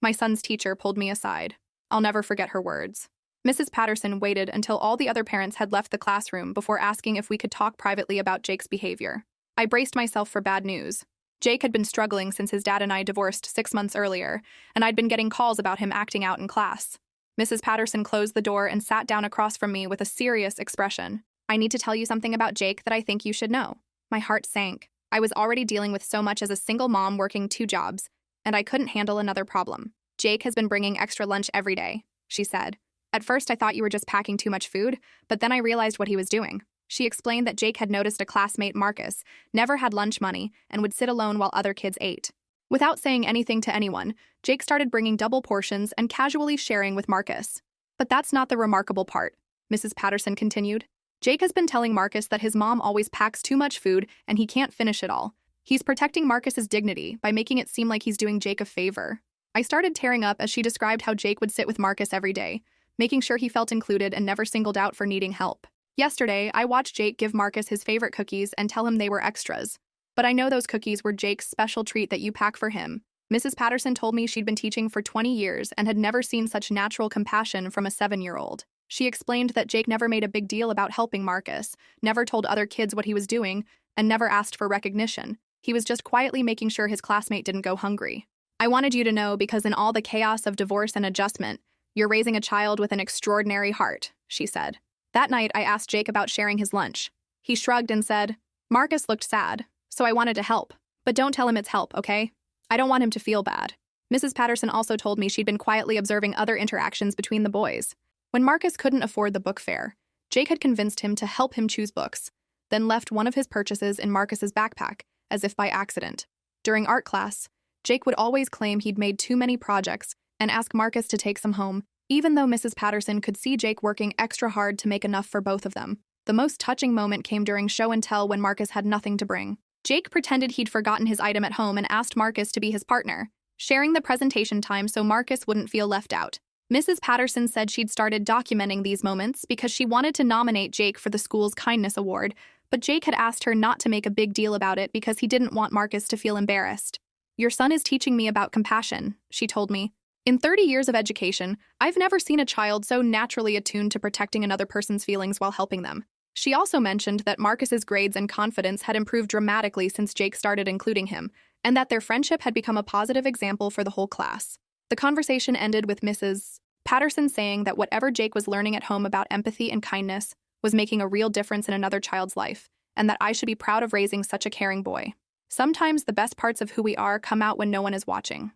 My son's teacher pulled me aside. I'll never forget her words. Mrs. Patterson waited until all the other parents had left the classroom before asking if we could talk privately about Jake's behavior. I braced myself for bad news. Jake had been struggling since his dad and I divorced 6 months earlier, and I'd been getting calls about him acting out in class. Mrs. Patterson closed the door and sat down across from me with a serious expression. I need to tell you something about Jake that I think you should know. My heart sank. I was already dealing with so much as a single mom working 2 jobs, and I couldn't handle another problem. Jake has been bringing extra lunch every day, she said. At first I thought you were just packing too much food, but then I realized what he was doing. She explained that Jake had noticed a classmate, Marcus, never had lunch money and would sit alone while other kids ate. Without saying anything to anyone, Jake started bringing double portions and casually sharing with Marcus. But that's not the remarkable part, Mrs. Patterson continued. Jake has been telling Marcus that his mom always packs too much food and he can't finish it all. He's protecting Marcus's dignity by making it seem like he's doing Jake a favor. I started tearing up as she described how Jake would sit with Marcus every day, making sure he felt included and never singled out for needing help. Yesterday, I watched Jake give Marcus his favorite cookies and tell him they were extras. But I know those cookies were Jake's special treat that you pack for him. Mrs. Patterson told me she'd been teaching for 20 years and had never seen such natural compassion from a 7-year-old. She explained that Jake never made a big deal about helping Marcus, never told other kids what he was doing, and never asked for recognition. He was just quietly making sure his classmate didn't go hungry. I wanted you to know because in all the chaos of divorce and adjustment, you're raising a child with an extraordinary heart, she said. That night, I asked Jake about sharing his lunch. He shrugged and said, Marcus looked sad, so I wanted to help. But don't tell him it's help, okay? I don't want him to feel bad. Mrs. Patterson also told me she'd been quietly observing other interactions between the boys. When Marcus couldn't afford the book fare, Jake had convinced him to help him choose books, then left one of his purchases in Marcus's backpack, as if by accident. During art class, Jake would always claim he'd made too many projects and ask Marcus to take some home, even though Mrs. Patterson could see Jake working extra hard to make enough for both of them. The most touching moment came during show and tell when Marcus had nothing to bring. Jake pretended he'd forgotten his item at home and asked Marcus to be his partner, sharing the presentation time so Marcus wouldn't feel left out. Mrs. Patterson said she'd started documenting these moments because she wanted to nominate Jake for the school's Kindness Award, but Jake had asked her not to make a big deal about it because he didn't want Marcus to feel embarrassed. Your son is teaching me about compassion, she told me. In 30 years of education, I've never seen a child so naturally attuned to protecting another person's feelings while helping them. She also mentioned that Marcus's grades and confidence had improved dramatically since Jake started including him, and that their friendship had become a positive example for the whole class. The conversation ended with Mrs. Patterson saying that whatever Jake was learning at home about empathy and kindness was making a real difference in another child's life, and that I should be proud of raising such a caring boy. Sometimes the best parts of who we are come out when no one is watching.